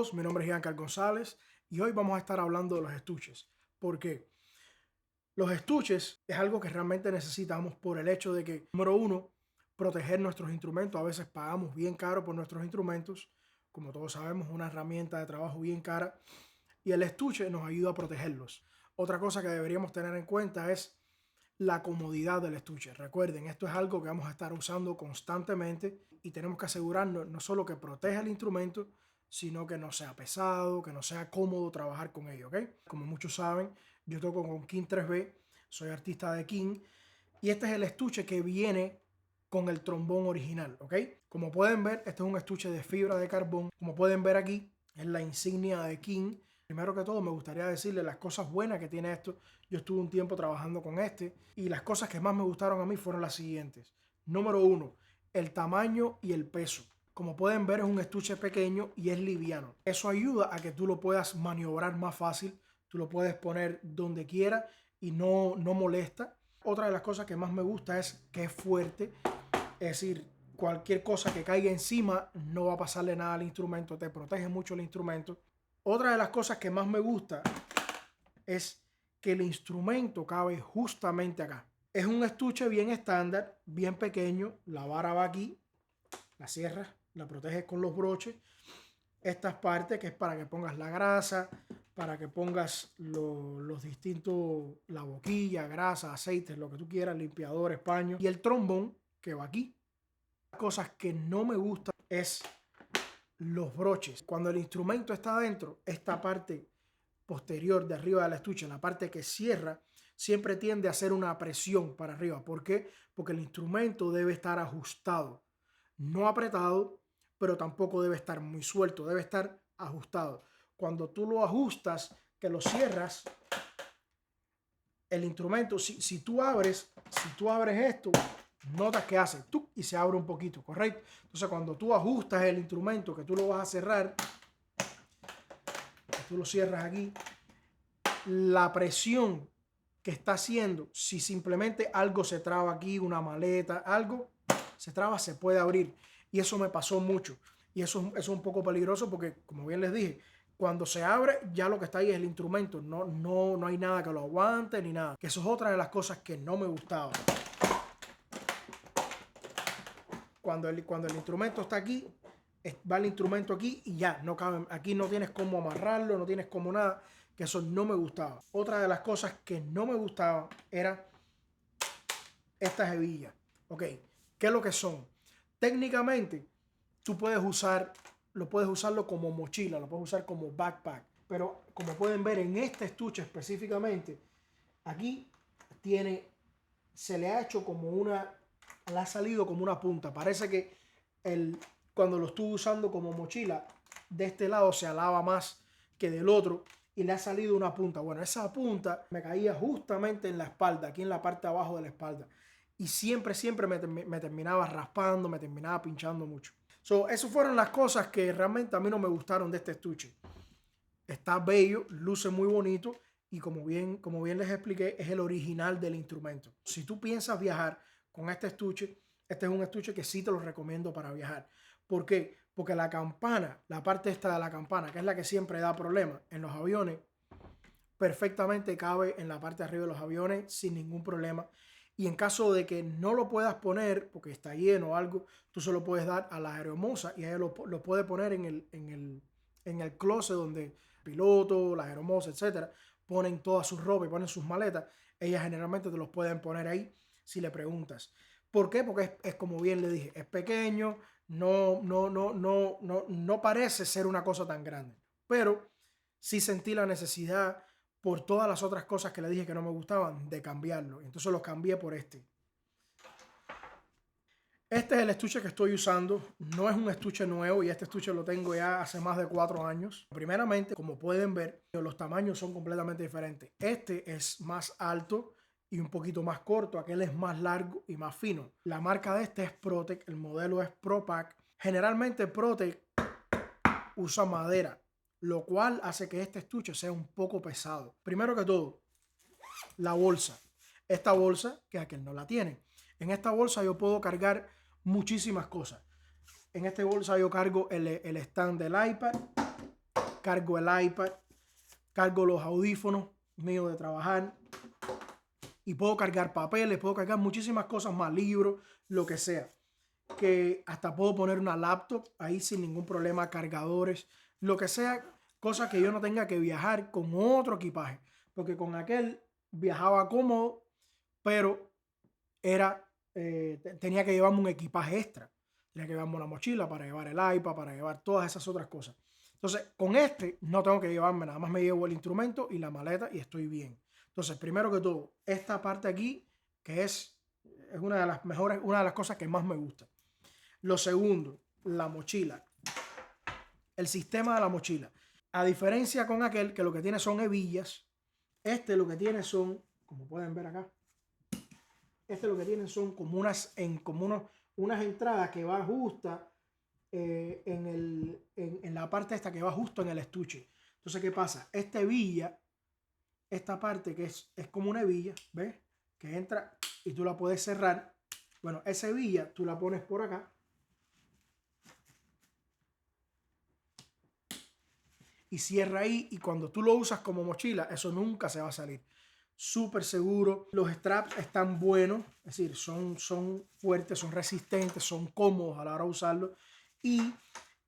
todos, mi nombre es Giancarlo González y hoy vamos a estar hablando de los estuches. ¿Por qué? Los estuches es algo que realmente necesitamos por el hecho de que, número uno, proteger nuestros instrumentos. A veces pagamos bien caro por nuestros instrumentos. Como todos sabemos, una herramienta de trabajo bien cara y el estuche nos ayuda a protegerlos. Otra cosa que deberíamos tener en cuenta es la comodidad del estuche. Recuerden, esto es algo que vamos a estar usando constantemente y tenemos que asegurarnos no solo que proteja el instrumento, sino que no sea pesado, que no sea cómodo trabajar con ello, ¿ok? Como muchos saben, yo toco con King 3B, soy artista de King y este es el estuche que viene con el trombón original, ¿ok? Como pueden ver, este es un estuche de fibra de carbón. Como pueden ver aquí, es la insignia de King. Primero que todo, me gustaría decirles las cosas buenas que tiene esto. Yo estuve un tiempo trabajando con este y las cosas que más me gustaron a mí fueron las siguientes. Número uno, el tamaño y el peso. Como pueden ver, es un estuche pequeño y es liviano. Eso ayuda a que tú lo puedas maniobrar más fácil. Tú lo puedes poner donde quiera y no molesta. Otra de las cosas que más me gusta es que es fuerte. Es decir, cualquier cosa que caiga encima no va a pasarle nada al instrumento. Te protege mucho el instrumento. Otra de las cosas que más me gusta es que el instrumento cabe justamente acá. Es un estuche bien estándar, bien pequeño. La vara va aquí, la cierras, la proteges con los broches. Estas partes que es para que pongas la grasa, para que pongas los distintos, la boquilla, grasa, aceites, lo que tú quieras, limpiadores, paños. Y el trombón que va aquí. Las cosas que no me gustan es los broches. Cuando el instrumento está adentro, esta parte posterior de arriba del estuche, la parte que cierra, siempre tiende a hacer una presión para arriba. ¿Por qué? Porque el instrumento debe estar ajustado, no apretado, pero tampoco debe estar muy suelto, debe estar ajustado. Cuando tú lo ajustas, que lo cierras, el instrumento, si tú abres esto, notas que hace ¡tuc! Y se abre un poquito, ¿correcto? Entonces cuando tú ajustas el instrumento, que tú lo vas a cerrar, tú lo cierras aquí, la presión que está haciendo, si simplemente algo se traba aquí, una maleta, algo se traba, se puede abrir. Y eso me pasó mucho. Y eso es un poco peligroso porque, como bien les dije, cuando se abre, ya lo que está ahí es el instrumento. No hay nada que lo aguante ni nada. Que eso es otra de las cosas que no me gustaba. Cuando el instrumento está aquí, va el instrumento aquí y ya, no cabe. Aquí no tienes cómo amarrarlo, no tienes cómo nada, que eso no me gustaba. Otra de las cosas que no me gustaba era estas hebillas. Ok, ¿qué es lo que son? Técnicamente, tú puedes usarlo como mochila, lo puedes usar como backpack, pero como pueden ver en este estuche específicamente, aquí se le ha hecho como le ha salido como una punta. Parece que cuando lo estuve usando como mochila, de este lado se alaba más que del otro y le ha salido una punta. Bueno, esa punta me caía justamente en la espalda, aquí en la parte de abajo de la espalda. Y siempre me terminaba raspando, me terminaba pinchando mucho. Esas fueron las cosas que realmente a mí no me gustaron de este estuche. Está bello, luce muy bonito y como bien les expliqué, es el original del instrumento. Si tú piensas viajar con este estuche, este es un estuche que sí te lo recomiendo para viajar. ¿Por qué? Porque la campana, la parte esta de la campana, que es la que siempre da problemas en los aviones, perfectamente cabe en la parte de arriba de los aviones sin ningún problema. Y en caso de que no lo puedas poner porque está lleno o algo, tú se lo puedes dar a la aeromoza y ella lo puede poner en el closet donde el piloto, la aeromoza, etcétera, ponen toda su ropa y ponen sus maletas. Ellas generalmente te los pueden poner ahí si le preguntas. ¿Por qué? Porque es como bien le dije, es pequeño, no parece ser una cosa tan grande. Pero sí sentí la necesidad, por todas las otras cosas que le dije que no me gustaban, de cambiarlo. Entonces lo cambié por este. Este es el estuche que estoy usando. No es un estuche nuevo y este estuche lo tengo ya hace más de 4 años. Primeramente, como pueden ver, los tamaños son completamente diferentes. Este es más alto y un poquito más corto. Aquel es más largo y más fino. La marca de este es Protec. El modelo es ProPack. Generalmente Protec usa madera, lo cual hace que este estuche sea un poco pesado. Primero que todo, la bolsa. Esta bolsa, que aquel no la tiene. En esta bolsa yo puedo cargar muchísimas cosas. En esta bolsa yo cargo el stand del iPad. cargo el iPad, cargo los audífonos míos de trabajar y puedo cargar papeles, puedo cargar muchísimas cosas más, libros, lo que sea. Que hasta puedo poner una laptop ahí sin ningún problema, cargadores, lo que sea, cosa que yo no tenga que viajar con otro equipaje, porque con aquel viajaba cómodo, pero tenía que llevarme un equipaje extra. Tenía que llevarme una mochila para llevar el iPad, para llevar todas esas otras cosas. Entonces, con este no tengo que llevarme, nada más me llevo el instrumento y la maleta y estoy bien. Entonces, primero que todo, esta parte aquí, que es una de las mejores, una de las cosas que más me gusta. Lo segundo, la mochila. El sistema de la mochila. A diferencia con aquel que lo que tiene son hebillas, este lo que tiene son, como pueden ver acá, este lo que tiene son como unas entradas que va justa en la parte esta que va justo en el estuche. Entonces, ¿qué pasa? Esta hebilla, esta parte que es como una hebilla, ¿ves? Que entra y tú la puedes cerrar. Bueno, esa hebilla tú la pones por acá y cierra ahí, y cuando tú lo usas como mochila, eso nunca se va a salir. Súper seguro. Los straps están buenos, es decir, son fuertes, son resistentes, son cómodos a la hora de usarlo. Y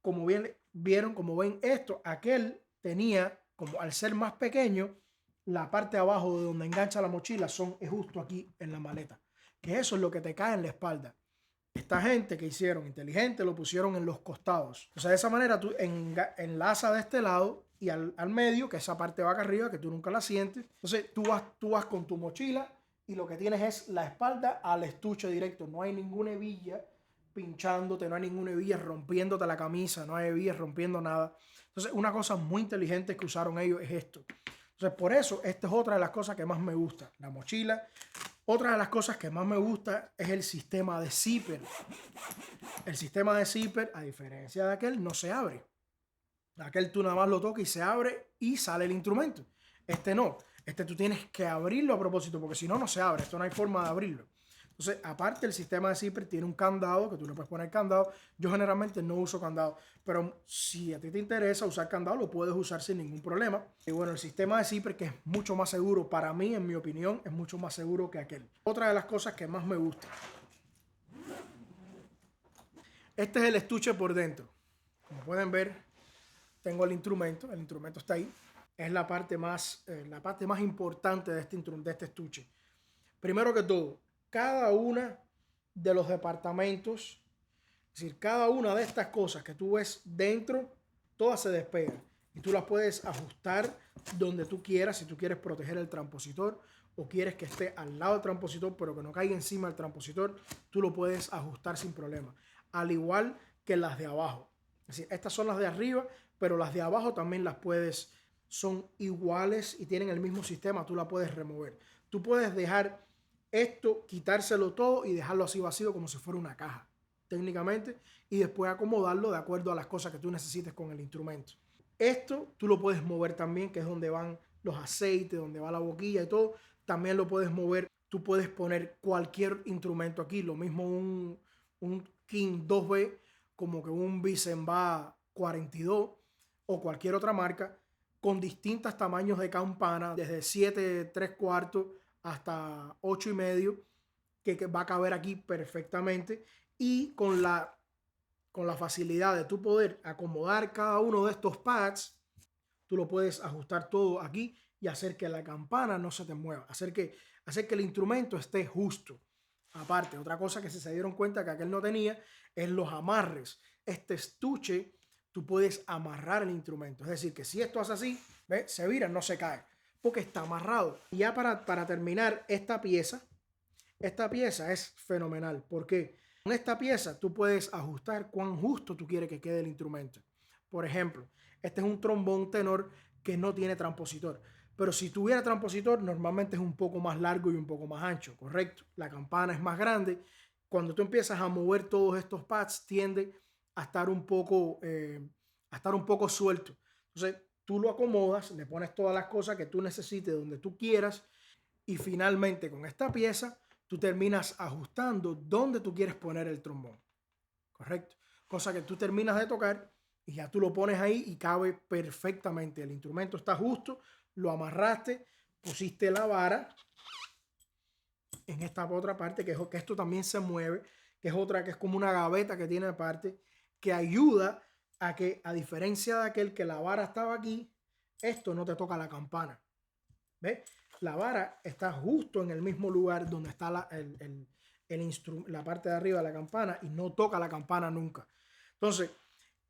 como bien vieron, como ven esto, aquel tenía, como al ser más pequeño, la parte de abajo de donde engancha la mochila es justo aquí en la maleta. Que eso es lo que te cae en la espalda. Esta gente que hicieron inteligente lo pusieron en los costados. O sea, de esa manera tú enlaza de este lado y al medio, que esa parte va acá arriba, que tú nunca la sientes. Entonces tú vas con tu mochila y lo que tienes es la espalda al estuche directo. No hay ninguna hebilla pinchándote, no hay ninguna hebilla rompiéndote la camisa, no hay hebillas rompiendo nada. Entonces, una cosa muy inteligente que usaron ellos es esto. Entonces, por eso, esta es otra de las cosas que más me gusta. La mochila. Otra de las cosas que más me gusta es el sistema de zipper. El sistema de zipper, a diferencia de aquel, no se abre. Aquel tú nada más lo tocas y se abre y sale el instrumento. Este no. Este tú tienes que abrirlo a propósito, porque si no, no se abre. Esto no hay forma de abrirlo. Entonces, aparte, el sistema de zipper tiene un candado, que tú le puedes poner candado. Yo generalmente no uso candado, pero si a ti te interesa usar candado, lo puedes usar sin ningún problema. Y bueno, el sistema de zipper, que es mucho más seguro, para mí, en mi opinión, es mucho más seguro que aquel. Otra de las cosas que más me gusta. Este es el estuche por dentro. Como pueden ver, tengo el instrumento está ahí. Es la parte más importante de este estuche. Primero que todo, cada una de los departamentos, es decir, cada una de estas cosas que tú ves dentro, todas se despegan y tú las puedes ajustar donde tú quieras. Si tú quieres proteger el transpositor o quieres que esté al lado del transpositor pero que no caiga encima del transpositor, tú lo puedes ajustar sin problema, al igual que las de abajo. Es decir, estas son las de arriba, pero las de abajo también son iguales y tienen el mismo sistema, tú la puedes remover. Tú puedes dejar esto, quitárselo todo y dejarlo así vacío como si fuera una caja, técnicamente, y después acomodarlo de acuerdo a las cosas que tú necesites con el instrumento. Esto tú lo puedes mover también, que es donde van los aceites, donde va la boquilla y todo. También lo puedes mover. Tú puedes poner cualquier instrumento aquí, lo mismo un King 2B, como que un Bisenba 42 o cualquier otra marca, con distintos tamaños de campana, desde 7 3/4 hasta 8,5, que va a caber aquí perfectamente, y con la facilidad de tú poder acomodar cada uno de estos pads, tú lo puedes ajustar todo aquí y hacer que la campana no se te mueva, hacer que el instrumento esté justo. Aparte, otra cosa que se dieron cuenta que aquel no tenía es los amarres. Este estuche, tú puedes amarrar el instrumento. Es decir, que si esto hace así, ¿ves? Se vira, no se cae, porque está amarrado. Y ya para terminar, esta pieza es fenomenal. Porque con esta pieza tú puedes ajustar cuán justo tú quieres que quede el instrumento. Por ejemplo, este es un trombón tenor que no tiene transpositor. Pero si tuviera transpositor, normalmente es un poco más largo y un poco más ancho, ¿correcto? La campana es más grande. Cuando tú empiezas a mover todos estos pads, tiende a estar un poco suelto. Entonces, tú lo acomodas, le pones todas las cosas que tú necesites donde tú quieras y finalmente con esta pieza tú terminas ajustando donde tú quieres poner el trombón, ¿correcto? Cosa que tú terminas de tocar y ya tú lo pones ahí y cabe perfectamente. El instrumento está justo, lo amarraste, pusiste la vara en esta otra parte, que esto también se mueve, que es otra, que es como una gaveta que tiene aparte, que ayuda a que, a diferencia de aquel que la vara estaba aquí, esto no te toca la campana. ¿Ves? La vara está justo en el mismo lugar donde está la parte de arriba de la campana y no toca la campana nunca. Entonces,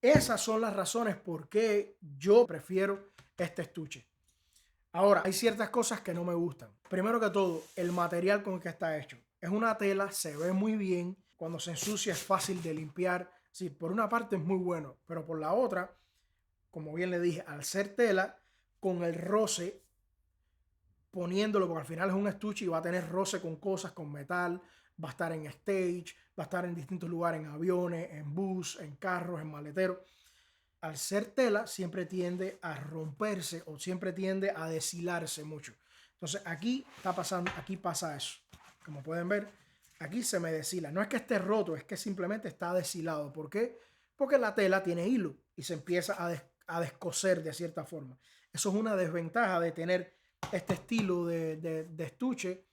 esas son las razones por qué yo prefiero este estuche. Ahora, hay ciertas cosas que no me gustan. Primero que todo, el material con el que está hecho. Es una tela, se ve muy bien. Cuando se ensucia es fácil de limpiar. Sí, por una parte es muy bueno, pero por la otra, como bien le dije, al ser tela, con el roce, poniéndolo, porque al final es un estuche y va a tener roce con cosas, con metal, va a estar en stage, va a estar en distintos lugares, en aviones, en bus, en carros, en maleteros. Al ser tela siempre tiende a romperse o siempre tiende a deshilarse mucho. Entonces aquí está pasando, aquí pasa eso. Como pueden ver, aquí se me deshila. No es que esté roto, es que simplemente está deshilado. ¿Por qué? Porque la tela tiene hilo y se empieza a descoser de cierta forma. Eso es una desventaja de tener este estilo de estuche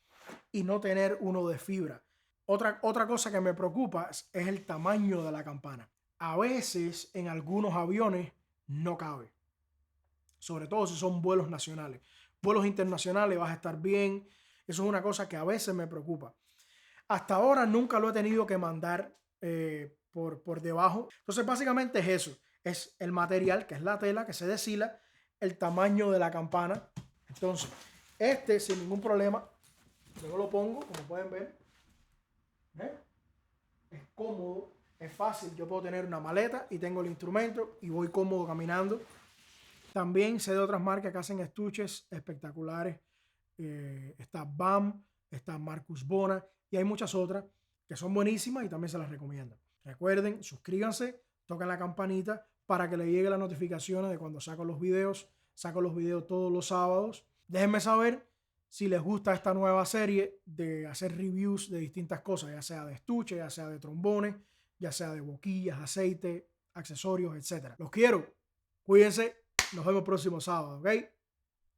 y no tener uno de fibra. Otra cosa que me preocupa es el tamaño de la campana. A veces en algunos aviones no cabe, sobre todo si son vuelos nacionales. Vuelos internacionales vas a estar bien. Eso es una cosa que a veces me preocupa. Hasta ahora nunca lo he tenido que mandar por debajo. Entonces básicamente es eso. Es el material, que es la tela, que se deshila, el tamaño de la campana. Entonces, sin ningún problema, yo lo pongo, como pueden ver. Es cómodo, es fácil. Yo puedo tener una maleta y tengo el instrumento y voy cómodo caminando. También sé de otras marcas que hacen estuches espectaculares. Está BAM, está Marcus Bona y hay muchas otras que son buenísimas y también se las recomiendo. Recuerden, suscríbanse, toquen la campanita para que les llegue las notificaciones de cuando saco los videos. Saco los videos todos los sábados. Déjenme saber si les gusta esta nueva serie de hacer reviews de distintas cosas, ya sea de estuche, ya sea de trombones, ya sea de boquillas, aceite, accesorios, etc. Los quiero. Cuídense. Nos vemos el próximo sábado, ¿ok?